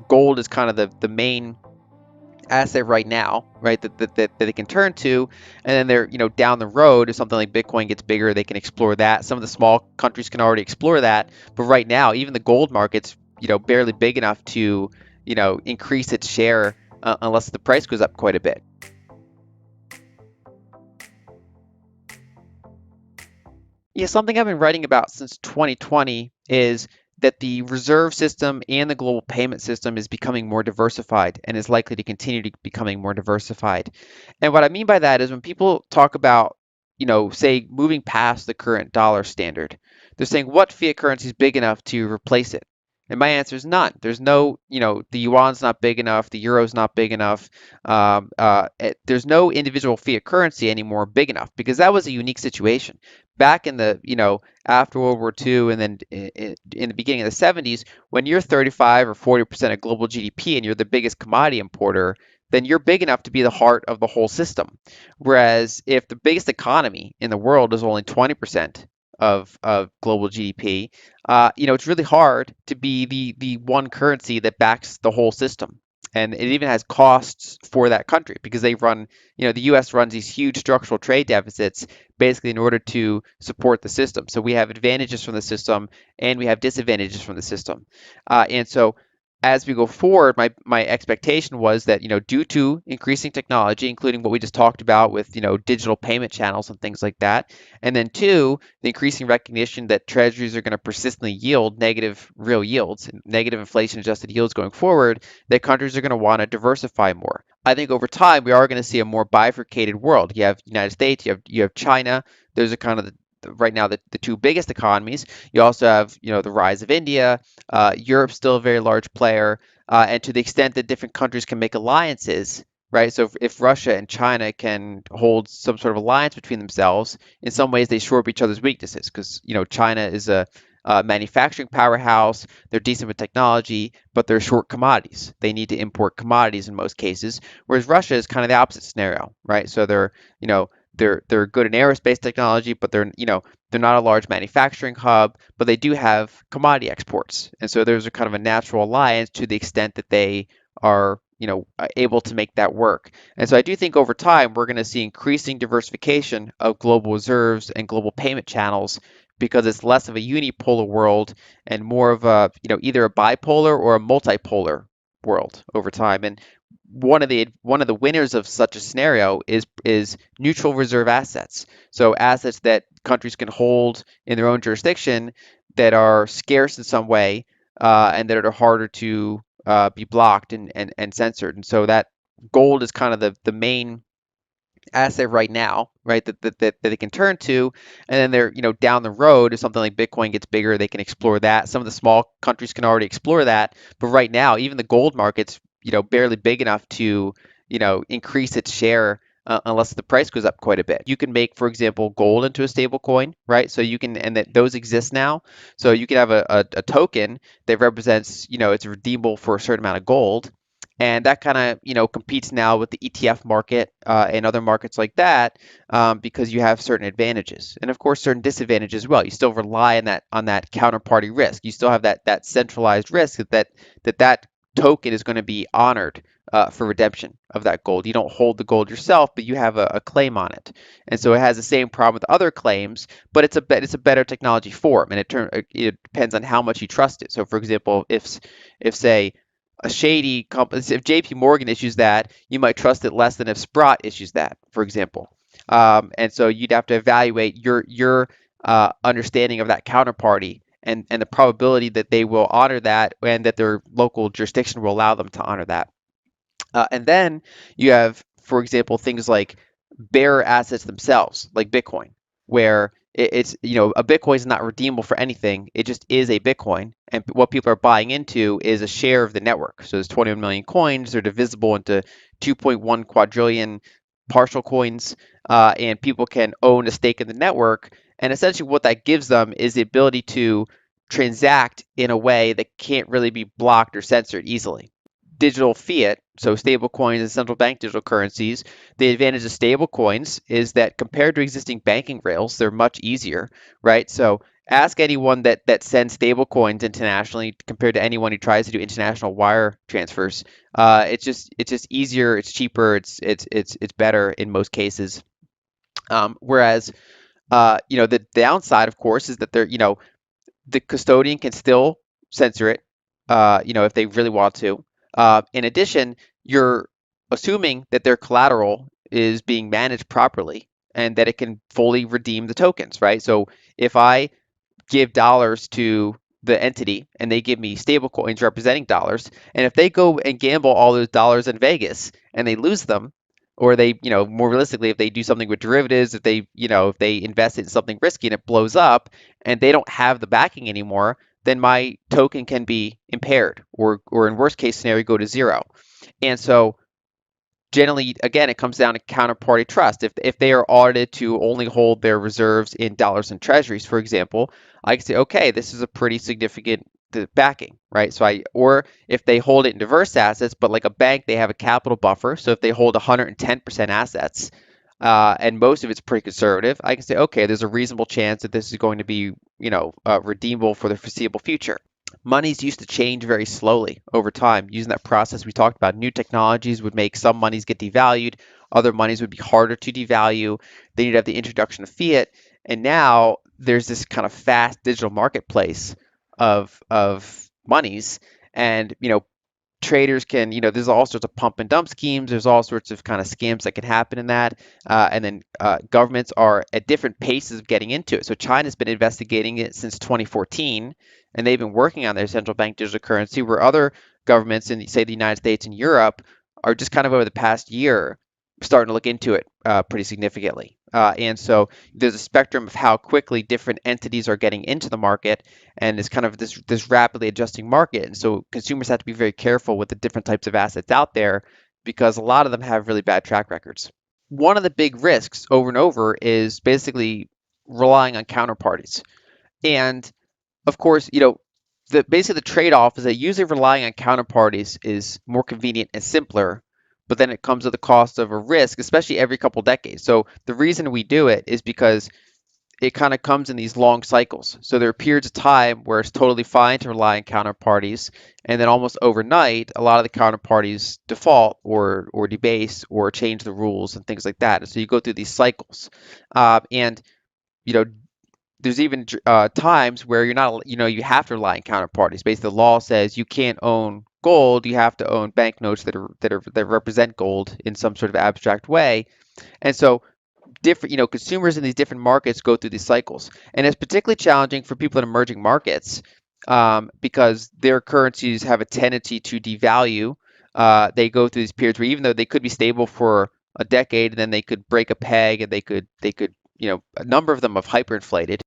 gold is kind of the main asset right now, right? That they can turn to, and then they're down the road, if something like Bitcoin gets bigger, they can explore that. Some of the small countries can already explore that, but right now, even the gold market's barely big enough to increase its share unless the price goes up quite a bit. Yeah, something I've been writing about since 2020 is that the reserve system and the global payment system is becoming more diversified and is likely to continue to becoming more diversified. And what I mean by that is when people talk about, say moving past the current dollar standard, they're saying what fiat currency is big enough to replace it? And my answer is none. There's no, the yuan's not big enough, the euro's not big enough. There's no individual fiat currency anymore big enough because that was a unique situation back in the after World War II and then in the beginning of the 70s, when you're 35 or 40% of global GDP and you're the biggest commodity importer, then you're big enough to be the heart of the whole system. Whereas if the biggest economy in the world is only 20% of global GDP, it's really hard to be the one currency that backs the whole system. And it even has costs for that country because they run, the US runs these huge structural trade deficits basically in order to support the system. So we have advantages from the system and we have disadvantages from the system. And so as we go forward, my expectation was that, due to increasing technology, including what we just talked about with, digital payment channels and things like that, and then two, the increasing recognition that treasuries are going to persistently yield negative real yields, negative inflation adjusted yields going forward, that countries are going to want to diversify more. I think over time we are going to see a more bifurcated world. You have the United States, you have China. Those are kind of right now the two biggest economies. You also have the rise of India. Europe's still a very large player, and to the extent that different countries can make alliances, right? So if Russia and China can hold some sort of alliance between themselves, in some ways they shore up each other's weaknesses because China is a manufacturing powerhouse. They're decent with technology, but they're short commodities. They need to import commodities in most cases, whereas Russia is kind of the opposite scenario, right? So they're good in aerospace technology, but they're not a large manufacturing hub, but they do have commodity exports, and so there's a kind of a natural alliance to the extent that they are able to make that work. And so I do think over time we're going to see increasing diversification of global reserves and global payment channels because it's less of a unipolar world and more of a either a bipolar or a multipolar world over time. And one of the winners of such a scenario is neutral reserve assets. So assets that countries can hold in their own jurisdiction that are scarce in some way and that are harder to be blocked and censored. And so that gold is kind of the main asset right now, right? That they can turn to, and then they're down the road, if something like Bitcoin gets bigger, they can explore that. Some of the small countries can already explore that, but right now, even the gold market's barely big enough to increase its share. Unless the price goes up quite a bit, you can make, for example, gold into a stable coin, right? So you can, and that those exist now. So you can have a token that represents, it's redeemable for a certain amount of gold, and that kind of competes now with the ETF market and other markets like that because you have certain advantages and of course certain disadvantages as well. You still rely on that counterparty risk. You still have that centralized risk that token is going to be honored for redemption of that gold. You don't hold the gold yourself, but you have a claim on it, and so it has the same problem with other claims, but it's a better technology form, and it depends on how much you trust it. So, for example, if say a shady company, if JP Morgan issues that, you might trust it less than if Sprott issues that, for example. And so you'd have to evaluate your understanding of that counterparty and the probability that they will honor that and that their local jurisdiction will allow them to honor that. And then you have, for example, things like bearer assets themselves, like Bitcoin, where it's, a Bitcoin is not redeemable for anything. It just is a Bitcoin. And what people are buying into is a share of the network. So there's 21 million coins. They're divisible into 2.1 quadrillion partial coins, and people can own a stake in the network. And essentially what that gives them is the ability to transact in a way that can't really be blocked or censored easily. digital fiat, so stable coins and central bank digital currencies, the advantage of stable coins is that compared to existing banking rails, they're much easier, right? So ask anyone that sends stable coins internationally compared to anyone who tries to do international wire transfers. It's just easier, it's cheaper, it's better in most cases. Whereas the downside, of course, is that the custodian can still censor it, if they really want to. In addition, you're assuming that their collateral is being managed properly and that it can fully redeem the tokens, right? So if I give dollars to the entity and they give me stable coins representing dollars, and if they go and gamble all those dollars in Vegas and they lose them, or they, more realistically, if they do something with derivatives, if they invest in something risky and it blows up and they don't have the backing anymore, then my token can be impaired or in worst case scenario go to zero. And so generally, again, it comes down to counterparty trust. If they are audited to only hold their reserves in dollars and treasuries, for example, I can say, okay, this is a pretty significant backing, right? Or if they hold it in diverse assets, but like a bank, they have a capital buffer. So if they hold 110% assets, and most of it's pretty conservative, I can say, okay, there's a reasonable chance that this is going to be, redeemable for the foreseeable future. Monies used to change very slowly over time. Using that process we talked about, new technologies would make some monies get devalued, other monies would be harder to devalue. Then you'd have the introduction of fiat, and now there's this kind of fast digital marketplace of monies, and traders can, there's all sorts of pump and dump schemes. There's all sorts of kind of scams that can happen in that. And then governments are at different paces of getting into it. So China's been investigating it since 2014, and they've been working on their central bank digital currency, where other governments in, say, the United States and Europe are just kind of over the past year starting to look into it pretty significantly. And so there's a spectrum of how quickly different entities are getting into the market, and it's kind of this rapidly adjusting market. And so consumers have to be very careful with the different types of assets out there because a lot of them have really bad track records. One of the big risks over and over is basically relying on counterparties. And of course, basically the trade-off is that usually relying on counterparties is more convenient and simpler, but then it comes at the cost of a risk, especially every couple decades. So the reason we do it is because it kind of comes in these long cycles. So there are periods of time where it's totally fine to rely on counterparties, and then almost overnight, a lot of the counterparties default or debase or change the rules and things like that. And so you go through these cycles, and you know there's even times where you're not, you have to rely on counterparties. Basically, the law says you can't own gold; you have to own banknotes that represent gold in some sort of abstract way. And so different, consumers in these different markets go through these cycles, and it's particularly challenging for people in emerging markets because their currencies have a tendency to devalue. They go through these periods where even though they could be stable for a decade, and then they could break a peg, and they could, a number of them have hyperinflated.